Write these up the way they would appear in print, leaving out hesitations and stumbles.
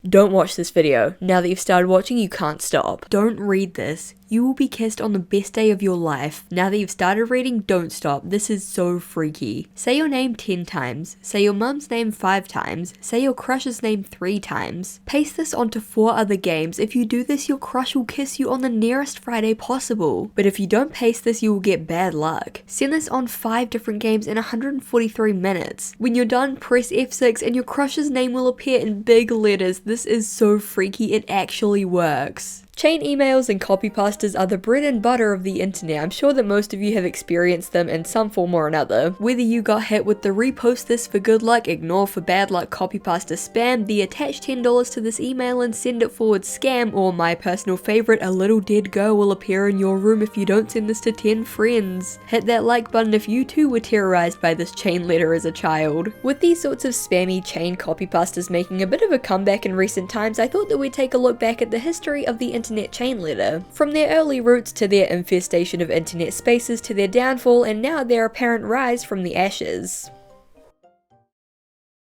Don't watch this video. Now that you've started watching, you can't stop. Don't read this. You will be kissed on the best day of your life. Now that you've started reading, don't stop. This is so freaky. Say your name 10 times. Say your mum's name 5 times. Say your crush's name 3 times. Paste this onto 4 other games. If you do this, your crush will kiss you on the nearest Friday possible. But if you don't paste this, you will get bad luck. Send this on 5 different games in 143 minutes. When you're done, press F6 and your crush's name will appear in big letters. This is so freaky, it actually works. Chain emails and copypastas are the bread and butter of the internet. I'm sure that most of you have experienced them in some form or another. Whether you got hit with the repost this for good luck, ignore for bad luck copypasta spam, the attach $10 to this email and send it forward scam, or my personal favorite, a little dead girl will appear in your room if you don't send this to 10 friends. Hit that like button if you too were terrorized by this chain letter as a child. With these sorts of spammy chain copypastas making a bit of a comeback in recent times, I thought that we'd take a look back at the history of the internet chain letter, from their early roots to their infestation of internet spaces to their downfall and now their apparent rise from the ashes.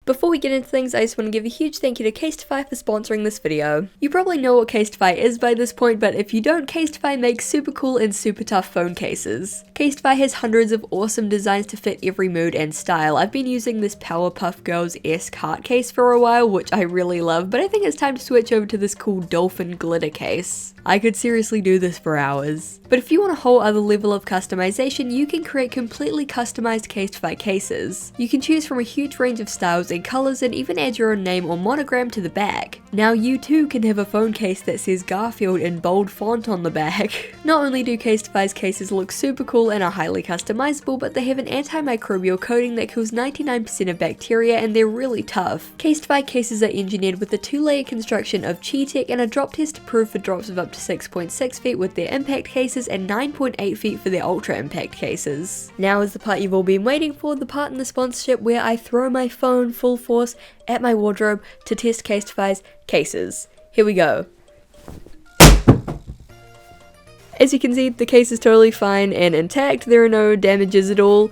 Before we get into things, I just want to give a huge thank you to Casetify for sponsoring this video. You probably know what Casetify is by this point, but if you don't, Casetify makes super cool and super tough phone cases. Casetify has hundreds of awesome designs to fit every mood and style. I've been using this Powerpuff Girls-esque heart case for a while, which I really love, but I think it's time to switch over to this cool dolphin glitter case. I could seriously do this for hours. But if you want a whole other level of customization, you can create completely customized Casetify cases. You can choose from a huge range of styles and colors and even add your own name or monogram to the back. Now you too can have a phone case that says Garfield in bold font on the back. Not only do Casetify's cases look super cool and are highly customizable, but they have an antimicrobial coating that kills 99% of bacteria and they're really tough. Casetify cases are engineered with a 2-layer construction of Chi-Tech and are drop test approved for drops of up to 6.6 feet with their impact cases and 9.8 feet for their ultra impact cases. Now is the part you've all been waiting for, the part in the sponsorship where I throw my phone full force at my wardrobe to test Casetify's cases. Here we go. As you can see, the case is totally fine and intact. There are no damages at all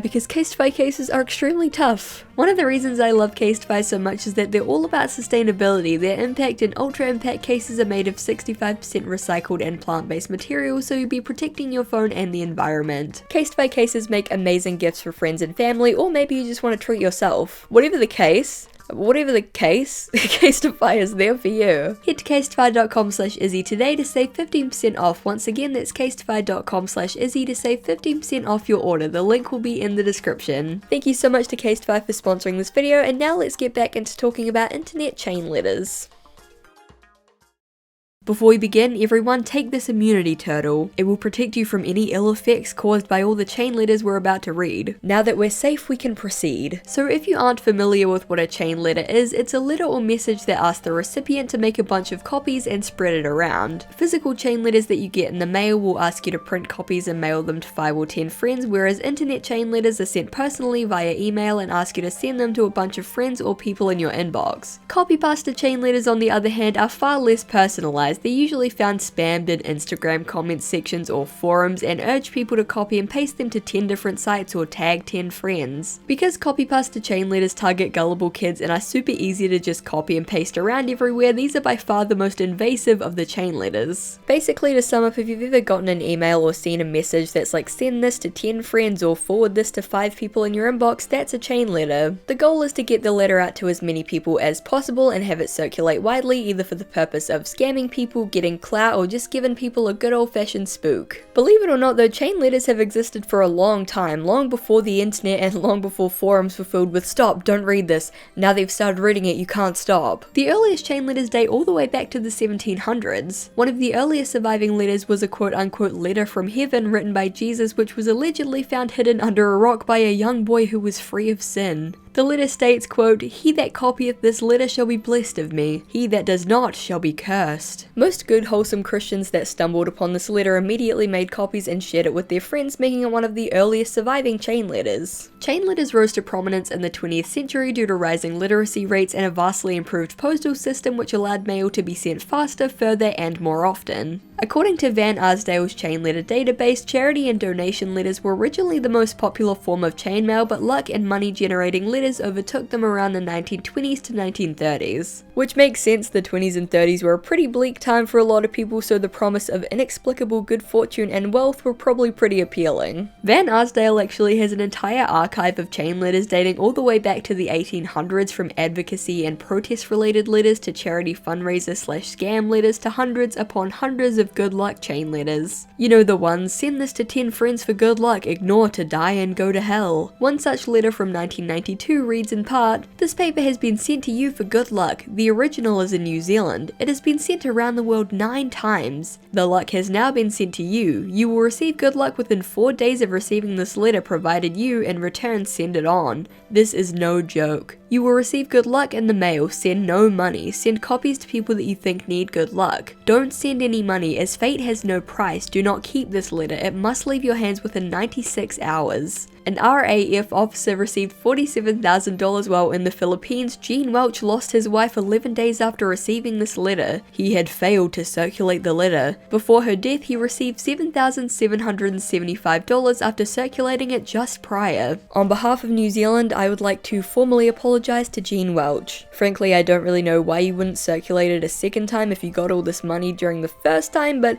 because Casetify cases are extremely tough. One of the reasons I love Casetify so much is that they're all about sustainability. Their impact and ultra impact cases are made of 65% recycled and plant-based materials, so you'll be protecting your phone and the environment. Casetify cases make amazing gifts for friends and family, or maybe you just want to treat yourself. Whatever the case, Casetify is there for you. Head to casetify.com/Izzy today to save 15% off. Once again, that's casetify.com/Izzy to save 15% off your order. The link will be in the description. Thank you so much to Casetify for sponsoring this video, and now let's get back into talking about internet chain letters. Before we begin, everyone, take this immunity turtle. It will protect you from any ill effects caused by all the chain letters we're about to read. Now that we're safe, we can proceed. So if you aren't familiar with what a chain letter is, it's a letter or message that asks the recipient to make a bunch of copies and spread it around. Physical chain letters that you get in the mail will ask you to print copies and mail them to 5 or 10 friends, whereas internet chain letters are sent personally via email and ask you to send them to a bunch of friends or people in your inbox. Copypasta chain letters, on the other hand, are far less personalized. They're usually found spammed in Instagram comment sections or forums and urge people to copy and paste them to 10 different sites or tag 10 friends. Because copypasta chain letters target gullible kids and are super easy to just copy and paste around everywhere, these are by far the most invasive of the chain letters. Basically, to sum up, if you've ever gotten an email or seen a message that's like send this to 10 friends or forward this to 5 people in your inbox, that's a chain letter. The goal is to get the letter out to as many people as possible and have it circulate widely, either for the purpose of scamming people, getting clout, or just giving people a good old-fashioned spook. Believe it or not though, chain letters have existed for a long time, long before the internet and long before forums were filled with "stop, don't read this, now that you've started reading it, you can't stop." The earliest chain letters date all the way back to the 1700s. One of the earliest surviving letters was a quote-unquote letter from heaven written by Jesus, which was allegedly found hidden under a rock by a young boy who was free of sin. The letter states, quote, "He that copieth this letter shall be blessed of me, he that does not shall be cursed." Most good wholesome Christians that stumbled upon this letter immediately made copies and shared it with their friends, making it one of the earliest surviving chain letters. Chain letters rose to prominence in the 20th century due to rising literacy rates and a vastly improved postal system which allowed mail to be sent faster, further, and more often. According to Van Arsdale's chain letter database, charity and donation letters were originally the most popular form of chainmail, but luck and money generating letters overtook them around the 1920s to 1930s. Which makes sense, the 20s and 30s were a pretty bleak time for a lot of people, so the promise of inexplicable good fortune and wealth were probably pretty appealing. Van Arsdale actually has an entire archive of chain letters dating all the way back to the 1800s, from advocacy and protest related letters to charity fundraiser/scam letters to hundreds upon hundreds of good luck chain letters. You know the ones, send this to 10 friends for good luck, ignore to die and go to hell. One such letter from 1992 reads in part, "This paper has been sent to you for good luck. The original is in New Zealand. It has been sent around the world 9 times. The luck has now been sent to you. You will receive good luck within 4 days of receiving this letter, provided you, in return, send it on. This is no joke. You will receive good luck in the mail. Send no money. Send copies to people that you think need good luck. Don't send any money, as fate has no price. Do not keep this letter. It must leave your hands within 96 hours. An RAF officer received $47,000 while in the Philippines. Gene Welch lost his wife 11 days after receiving this letter. He had failed to circulate the letter. Before her death, he received $7,775 after circulating it just prior. On behalf of New Zealand, I would like to formally apologize to Gene Welch. Frankly, I don't really know why you wouldn't circulate it a second time if you got all this money during the first time, but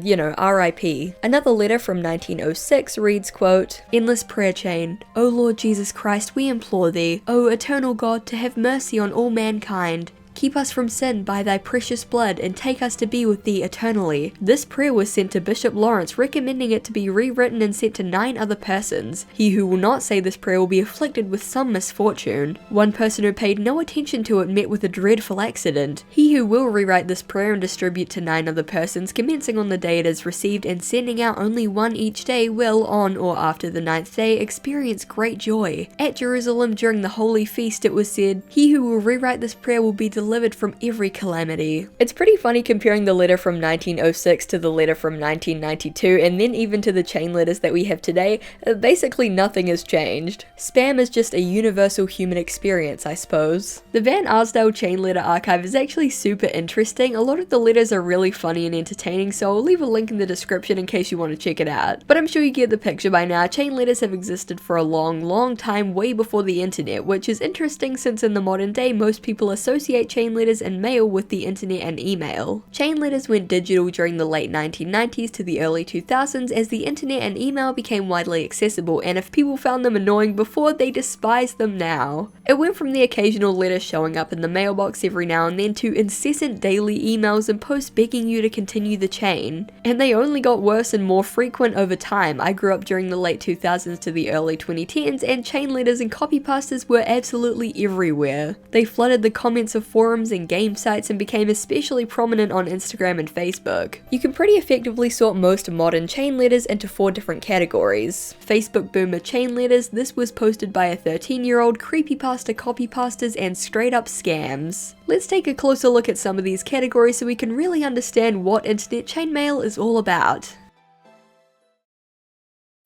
you know, RIP. Another letter from 1906 reads, quote, "Endless prayer chain. O Lord Jesus Christ, we implore thee, O eternal God, to have mercy on all mankind. Keep us from sin by thy precious blood, and take us to be with thee eternally." This prayer was sent to Bishop Lawrence, recommending it to be rewritten and sent to 9 other persons. He who will not say this prayer will be afflicted with some misfortune. One person who paid no attention to it met with a dreadful accident. He who will rewrite this prayer and distribute to 9 other persons, commencing on the day it is received and sending out only one each day, will, on or after the 9th day, experience great joy. At Jerusalem during the holy feast it was said, "He who will rewrite this prayer will be delivered from every calamity." It's pretty funny comparing the letter from 1906 to the letter from 1992, and then even to the chain letters that we have today. Basically nothing has changed. Spam is just a universal human experience, I suppose. The Van Arsdale chain letter archive is actually super interesting. A lot of the letters are really funny and entertaining, so I'll leave a link in the description in case you want to check it out. But I'm sure you get the picture by now. Chain letters have existed for a long time, way before the internet, which is interesting since in the modern day most people associate chain letters and mail with the internet and email. Chain letters went digital during the late 1990s to the early 2000s as the internet and email became widely accessible, and if people found them annoying before, they despise them now. It went from the occasional letter showing up in the mailbox every now and then to incessant daily emails and posts begging you to continue the chain. And they only got worse and more frequent over time. I grew up during the late 2000s to the early 2010s, and chain letters and copypastas were absolutely everywhere. They flooded the comments of forums and game sites and became especially prominent on Instagram and Facebook. You can pretty effectively sort most modern chain letters into 4 different categories. Facebook boomer chain letters, this was posted by a 13-year-old, creepypasta copypastas, and straight up scams. Let's take a closer look at some of these categories so we can really understand what internet chainmail is all about.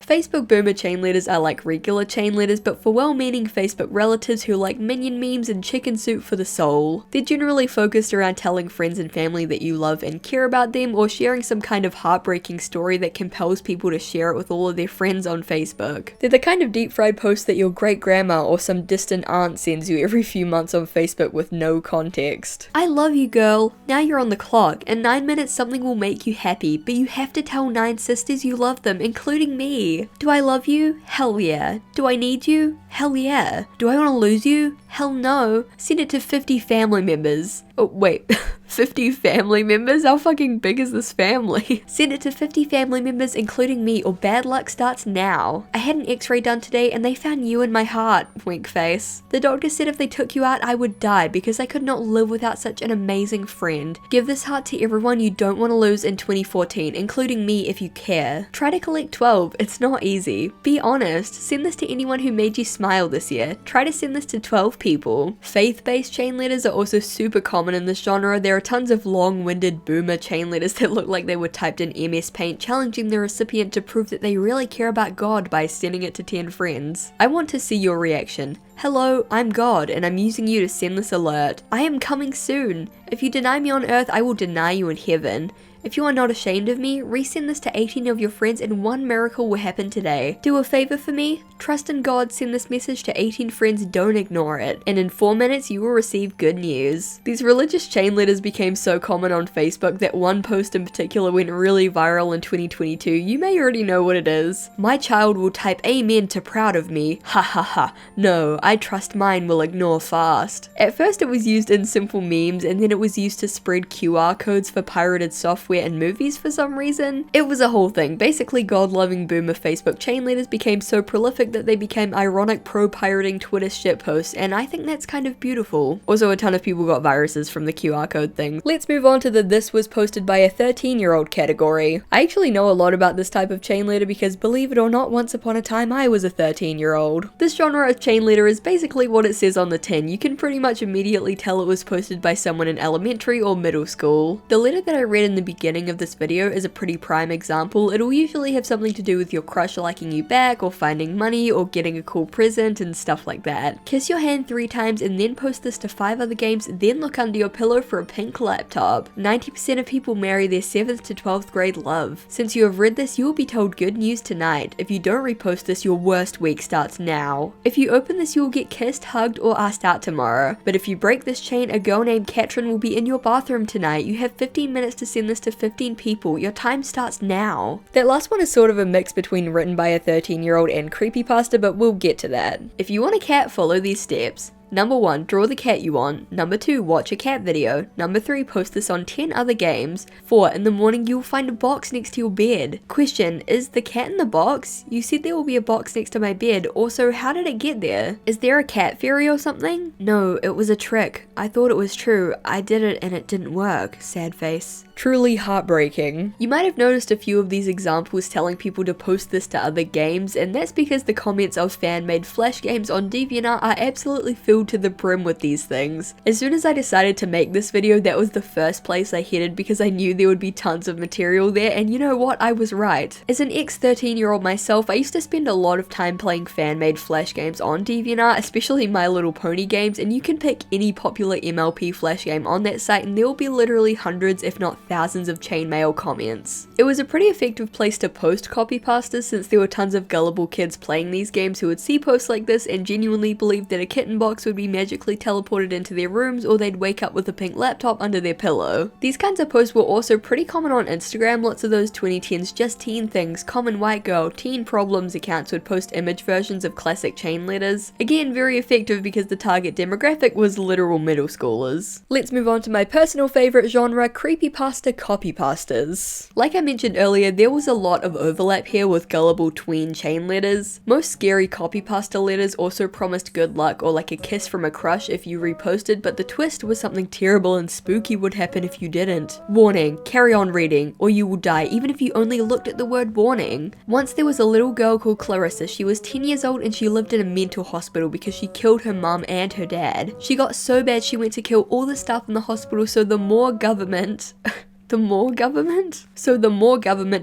Facebook boomer chain letters are like regular chain letters, but for well-meaning Facebook relatives who like minion memes and chicken soup for the soul. They're generally focused around telling friends and family that you love and care about them, or sharing some kind of heartbreaking story that compels people to share it with all of their friends on Facebook. They're the kind of deep-fried post that your great-grandma or some distant aunt sends you every few months on Facebook with no context. "I love you, girl. Now you're on the clock. In 9 minutes something will make you happy, but you have to tell 9 sisters you love them, including me. Do I love you? Hell yeah. Do I need you? Hell yeah. Do I want to lose you? Hell no. Send it to 50 family members." Oh, wait. 50 family members? How fucking big is this family? "Send it to 50 family members, including me, or bad luck starts now. I had an x-ray done today and they found you in my heart." Wink face. "The doctor said if they took you out, I would die because I could not live without such an amazing friend. Give this heart to everyone you don't want to lose in 2014, including me if you care. Try to collect 12. It's not easy. Be honest. Send this to anyone who made you smile this year. Try to send this to 12 people." Faith-based chain letters are also super common in this genre. There are tons of long-winded boomer chain letters that look like they were typed in MS Paint, challenging the recipient to prove that they really care about God by sending it to 10 friends. I want to see your reaction. "Hello, I'm God, and I'm using you to send this alert. I am coming soon. If you deny me on earth, I will deny you in heaven. If you are not ashamed of me, resend this to 18 of your friends and one miracle will happen today. Do a favor for me? Trust in God, send this message to 18 friends, don't ignore it. And in 4 minutes you will receive good news." These religious chain letters became so common on Facebook that one post in particular went really viral in 2022. You may already know what it is. "My child will type amen to proud of me. Ha ha ha. No, I trust mine will ignore fast." At first it was used in simple memes, and then it was used to spread QR codes for pirated software and movies for some reason. It was a whole thing. Basically, God-loving boomer Facebook chain letters became so prolific that they became ironic pro-pirating Twitter shitposts, and I think that's kind of beautiful. Also, a ton of people got viruses from the QR code thing. Let's move on to the "this was posted by a 13-year-old" category. I actually know a lot about this type of chain letter because, believe it or not, once upon a time I was a 13-year-old. This genre of chain letter is basically what it says on the tin. You can pretty much immediately tell it was posted by someone in elementary or middle school. The letter that I read in the beginning of this video is a pretty prime example. It'll usually have something to do with your crush liking you back, or finding money, or getting a cool present, and stuff like that. Kiss your hand 3 times and then post this to 5 other games, then look under your pillow for a pink laptop. 90% of people marry their 7th to 12th grade love. Since you have read this, you will be told good news tonight. If you don't repost this, your worst week starts now. If you open this, you will get kissed, hugged, or asked out tomorrow. But if you break this chain, a girl named Katrin will be in your bathroom tonight. You have 15 minutes to send this to 15 people. Your time starts now. That last one is sort of a mix between written by a 13-year-old and creepypasta, but we'll get to that. If you want a cat, follow these steps. Number 1, draw the cat you want. Number 2, watch a cat video. Number 3, post this on 10 other games. 4, in the morning you will find a box next to your bed. Question, is the cat in the box? You said there will be a box next to my bed. Also, how did it get there? Is there a cat fairy or something? No, it was a trick. I thought it was true. I did it and it didn't work. Sad face. Truly heartbreaking. You might have noticed a few of these examples telling people to post this to other games, and that's because the comments of fan-made flash games on DeviantArt are absolutely filled to the brim with these things. As soon as I decided to make this video, that was the first place I headed because I knew there would be tons of material there, and you know what? I was right. As an ex-13-year-old myself, I used to spend a lot of time playing fan-made flash games on DeviantArt, especially My Little Pony games, and you can pick any popular MLP flash game on that site and there will be literally hundreds if not thousands of chainmail comments. It was a pretty effective place to post copypastas since there were tons of gullible kids playing these games who would see posts like this and genuinely believe that a kitten box would be magically teleported into their rooms, or they'd wake up with a pink laptop under their pillow. These kinds of posts were also pretty common on Instagram. Lots of those 2010s just teen things, common white girl, teen problems accounts would post image versions of classic chain letters. Again, very effective because the target demographic was literal middle schoolers. Let's move on to my personal favorite genre, creepypasta copypastas. Like I mentioned earlier, there was a lot of overlap here with gullible tween chain letters. Most scary copypasta letters also promised good luck or like a kiss from a crush if you reposted, but the twist was something terrible and spooky would happen if you didn't. Warning, carry on reading, or you will die even if you only looked at the word warning. Once there was a little girl called Clarissa. She was 10 years old and she lived in a mental hospital because she killed her mum and her dad. She got so bad she went to kill all the staff in the hospital, so the more government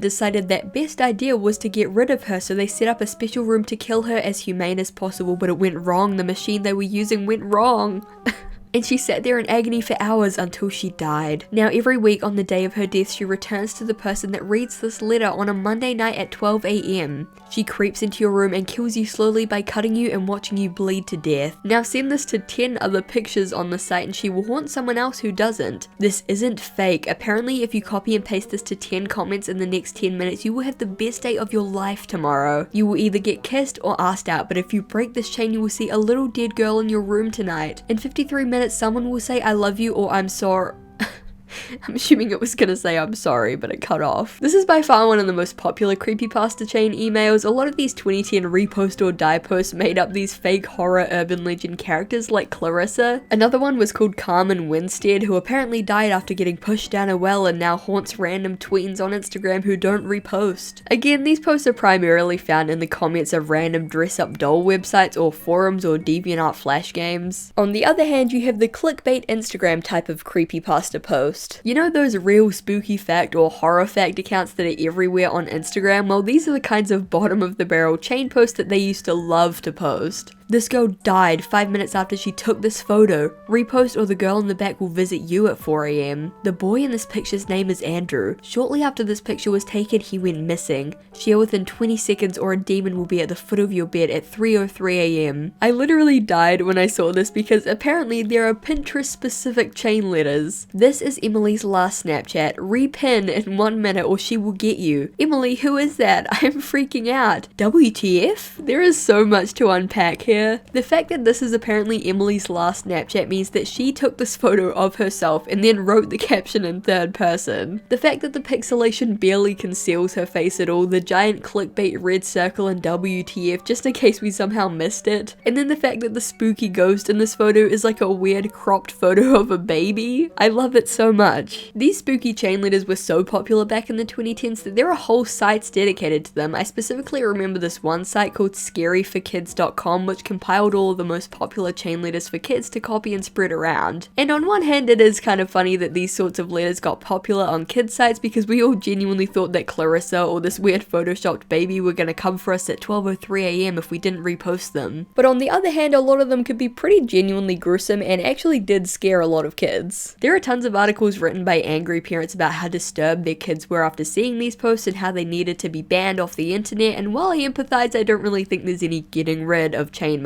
decided that best idea was to get rid of her, so they set up a special room to kill her as humane as possible, but it went wrong. The machine they were using went wrong. And she sat there in agony for hours until she died. Now every week on the day of her death, she returns to the person that reads this letter on a Monday night at 12 AM. She creeps into your room and kills you slowly by cutting you and watching you bleed to death. Now send this to 10 other pictures on the site and she will haunt someone else who doesn't. This isn't fake. Apparently if you copy and paste this to 10 comments in the next 10 minutes, you will have the best day of your life tomorrow. You will either get kissed or asked out, but if you break this chain, you will see a little dead girl in your room tonight. In 53 minutes, someone will say I love you or I'm sorry. I'm assuming it was gonna say I'm sorry, but it cut off. This is by far one of the most popular creepypasta chain emails. A lot of these 2010 repost or die posts made up these fake horror urban legend characters like Clarissa. Another one was called Carmen Winstead, who apparently died after getting pushed down a well and now haunts random tweens on Instagram who don't repost. Again, these posts are primarily found in the comments of random dress-up doll websites or forums or DeviantArt flash games. On the other hand, you have the clickbait Instagram type of creepypasta post. You know those real spooky fact or horror fact accounts that are everywhere on Instagram? Well, these are the kinds of bottom of the barrel chain posts that they used to love to post. This girl died 5 minutes after she took this photo. Repost or the girl in the back will visit you at 4 AM. The boy in this picture's name is Andrew. Shortly after this picture was taken, he went missing. Share within 20 seconds or a demon will be at the foot of your bed at 3:03 AM. I literally died when I saw this because apparently there are Pinterest specific chain letters. This is Emily's last Snapchat. Repin in 1 minute or she will get you. Emily, who is that? I am freaking out. WTF? There is so much to unpack here. The fact that this is apparently Emily's last Snapchat means that she took this photo of herself and then wrote the caption in third person. The fact that the pixelation barely conceals her face at all, the giant clickbait red circle and WTF just in case we somehow missed it. And then the fact that the spooky ghost in this photo is like a weird cropped photo of a baby. I love it so much. These spooky chain letters were so popular back in the 2010s that there are whole sites dedicated to them. I specifically remember this one site called scaryforkids.com which compiled all of the most popular chain letters for kids to copy and spread around. And on one hand it is kind of funny that these sorts of letters got popular on kids sites because we all genuinely thought that Clarissa or this weird photoshopped baby were gonna come for us at 12:03 AM if we didn't repost them. But on the other hand, a lot of them could be pretty genuinely gruesome and actually did scare a lot of kids. There are tons of articles written by angry parents about how disturbed their kids were after seeing these posts and how they needed to be banned off the internet, and while I empathize, I don't really think there's any getting rid of chainmail.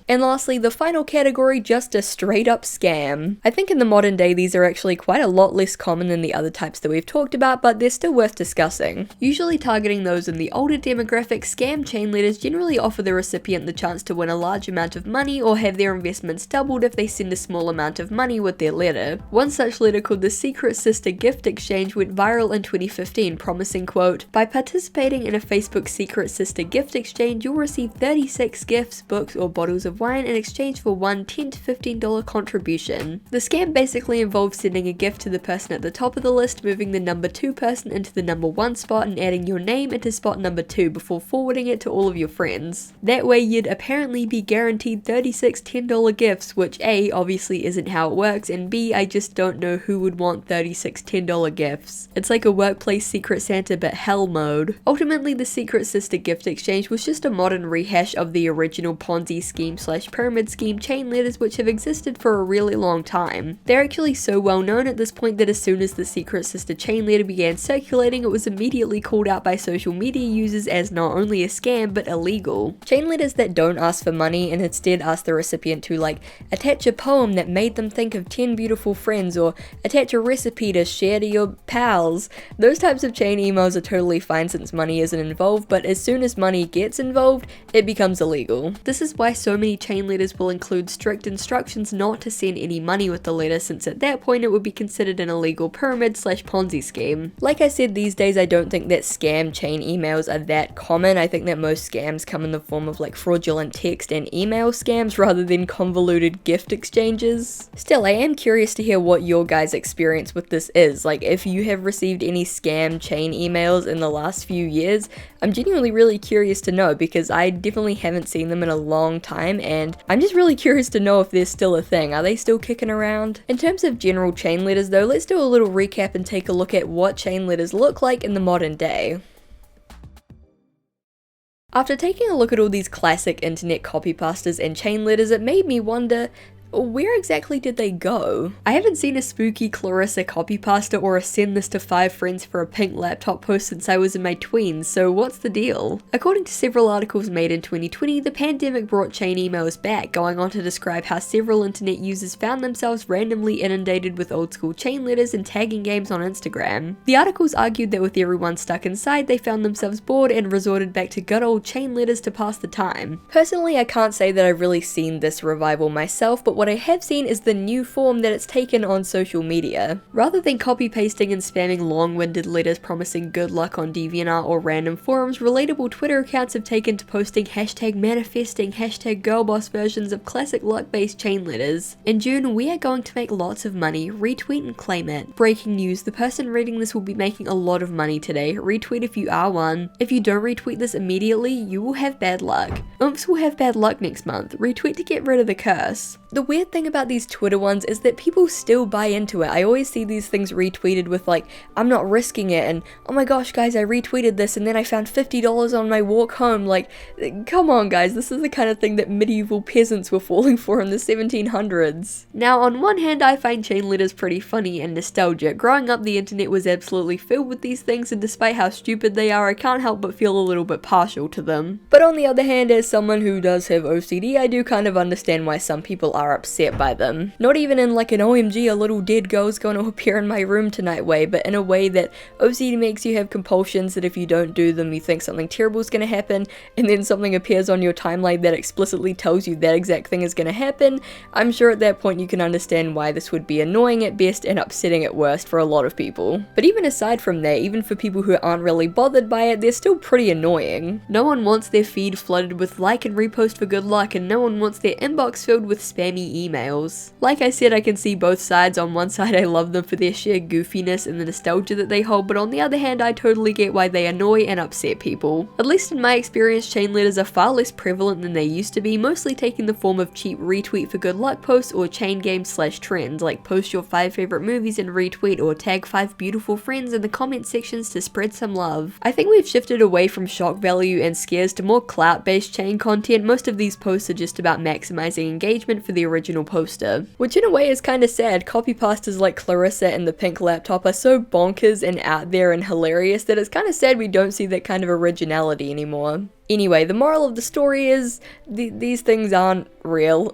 And lastly, the final category, just a straight up scam. I think in the modern day these are actually quite a lot less common than the other types that we've talked about, but they're still worth discussing. Usually targeting those in the older demographic, scam chain letters generally offer the recipient the chance to win a large amount of money or have their investments doubled if they send a small amount of money with their letter. One such letter called the Secret Sister Gift Exchange went viral in 2015, promising, quote, "By participating in a Facebook Secret Sister Gift Exchange, you'll receive 36 gifts, books, or bottles of wine in exchange for one $10 to $15 contribution." The scam basically involves sending a gift to the person at the top of the list, moving the number 2 person into the number 1 spot and adding your name into spot number 2 before forwarding it to all of your friends. That way you'd apparently be guaranteed 36 $10 gifts, which A, obviously isn't how it works, and B, I just don't know who would want 36 $10 gifts. It's like a workplace Secret Santa but hell mode. Ultimately, the Secret Sister Gift Exchange was just a modern rehash of the original Ponzi scheme / pyramid scheme chain letters which have existed for a really long time. They're actually so well known at this point that as soon as the Secret Sister chain letter began circulating, it was immediately called out by social media users as not only a scam but illegal. Chain letters that don't ask for money and instead ask the recipient to like attach a poem that made them think of 10 beautiful friends or attach a recipe to share to your pals. Those types of chain emails are totally fine since money isn't involved, but as soon as money gets involved, it becomes illegal. This is why so many chain letters will include strict instructions not to send any money with the letter, since at that point it would be considered an illegal pyramid / Ponzi scheme. Like I said, these days I don't think that scam chain emails are that common. I think that most scams come in the form of like fraudulent text and email scams rather than convoluted gift exchanges. Still, I am curious to hear what your guys' experience with this is. Like, if you have received any scam chain emails in the last few years, I'm genuinely really curious to know because I definitely haven't seen them in a long time, and I'm just really curious to know if they're still a thing. Are they still kicking around? In terms of general chain letters though, let's do a little recap and take a look at what chain letters look like in the modern day. After taking a look at all these classic internet copypastas and chain letters, it made me wonder, where exactly did they go? I haven't seen a spooky Clarissa copypasta or a send this to 5 friends for a pink laptop post since I was in my tweens, so what's the deal? According to several articles made in 2020, the pandemic brought chain emails back, going on to describe how several internet users found themselves randomly inundated with old school chain letters and tagging games on Instagram. The articles argued that with everyone stuck inside, they found themselves bored and resorted back to good old chain letters to pass the time. Personally, I can't say that I've really seen this revival myself, but what I have seen is the new form that it's taken on social media. Rather than copy-pasting and spamming long-winded letters promising good luck on DeviantArt or random forums, relatable Twitter accounts have taken to posting hashtag manifesting, hashtag girlboss versions of classic luck-based chain letters. In June, we are going to make lots of money. Retweet and claim it. Breaking news, the person reading this will be making a lot of money today. Retweet if you are one. If you don't retweet this immediately, you will have bad luck. Oomps will have bad luck next month. Retweet to get rid of the curse. The weird thing about these Twitter ones is that people still buy into it. I always see these things retweeted with like, I'm not risking it, and oh my gosh guys, I retweeted this and then I found $50 on my walk home. Like, come on guys, this is the kind of thing that medieval peasants were falling for in the 1700s. Now, on one hand, I find chain letters pretty funny and nostalgic. Growing up, the internet was absolutely filled with these things, and despite how stupid they are, I can't help but feel a little bit partial to them. But on the other hand, as someone who does have OCD, I do kind of understand why some people are upset by them. Not even in like an OMG, a little dead girl's going to appear in my room tonight way, but in a way that OCD makes you have compulsions that if you don't do them, you think something terrible is going to happen, and then something appears on your timeline that explicitly tells you that exact thing is going to happen. I'm sure at that point you can understand why this would be annoying at best and upsetting at worst for a lot of people. But even aside from that, even for people who aren't really bothered by it, they're still pretty annoying. No one wants their feed flooded with like and repost for good luck, and no one wants their inbox filled with spammy emails. Like I said, I can see both sides. On one side, I love them for their sheer goofiness and the nostalgia that they hold, but on the other hand, I totally get why they annoy and upset people. At least in my experience, chain letters are far less prevalent than they used to be, mostly taking the form of cheap retweet for good luck posts or chain games / trends, like post your 5 favorite movies and retweet, or tag 5 beautiful friends in the comment sections to spread some love. I think we've shifted away from shock value and scares to more clout-based chain content. Most of these posts are just about maximizing engagement for the original poster, which in a way is kinda sad. Copypastas like Clarissa and the pink laptop are so bonkers and out there and hilarious that it's kinda sad we don't see that kind of originality anymore. Anyway, the moral of the story is these things aren't real.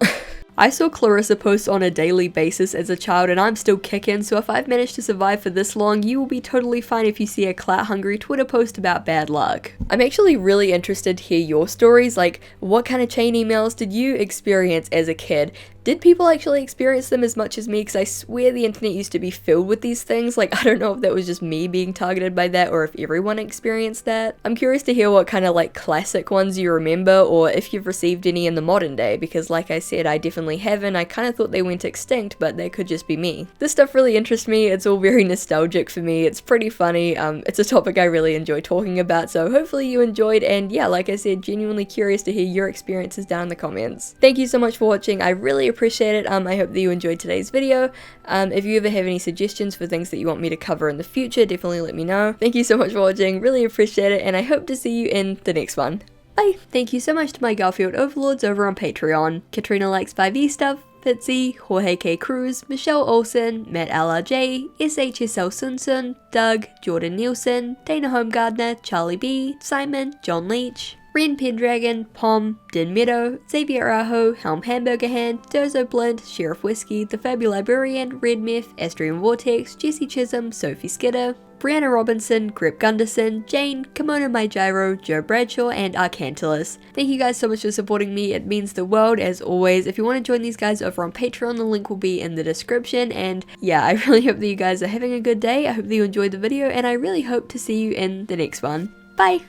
I saw Clarissa post on a daily basis as a child, and I'm still kicking, so if I've managed to survive for this long, you will be totally fine if you see a clout-hungry Twitter post about bad luck. I'm actually really interested to hear your stories, like what kind of chain emails did you experience as a kid? Did people actually experience them as much as me? Because I swear the internet used to be filled with these things. Like, I don't know if that was just me being targeted by that or if everyone experienced that. I'm curious to hear what kind of like classic ones you remember, or if you've received any in the modern day, because like I said, I definitely haven't. I kind of thought they went extinct, but that could just be me. This stuff really interests me. It's all very nostalgic for me. It's pretty funny. It's a topic I really enjoy talking about, so hopefully you enjoyed, and yeah, like I said, genuinely curious to hear your experiences down in the comments. Thank you so much for watching. I really appreciate it. I hope that you enjoyed today's video. If you ever have any suggestions for things that you want me to cover in the future, definitely let me know. Thank you so much for watching, really appreciate it, and I hope to see you in the next one. Bye! Thank you so much to my Garfield overlords over on Patreon: Katrina Likes 5e Stuff, Fitzy, Jorge K. Cruz, Michelle Olsen, Matt LRJ, SHSL Sunsun, Doug, Jordan Nielsen, Dana Homegardner, Charlie B, Simon, John Leach, Ren Pendragon, Pom, Din Meadow, Xavier Aho, Helm Hamburger Hand, Durzo Blind, Sheriff Whiskey, The Fabu Librarian, Red Myth, Astrian Vortex, Jesse Chisholm, Sophie Skidder, Brianna Robinson, Grip Gunderson, Jane, Kimono My Gyro, Joe Bradshaw, and Arcantilus. Thank you guys so much for supporting me, it means the world as always. If you want to join these guys over on Patreon, the link will be in the description, and yeah, I really hope that you guys are having a good day, I hope that you enjoyed the video, and I really hope to see you in the next one. Bye!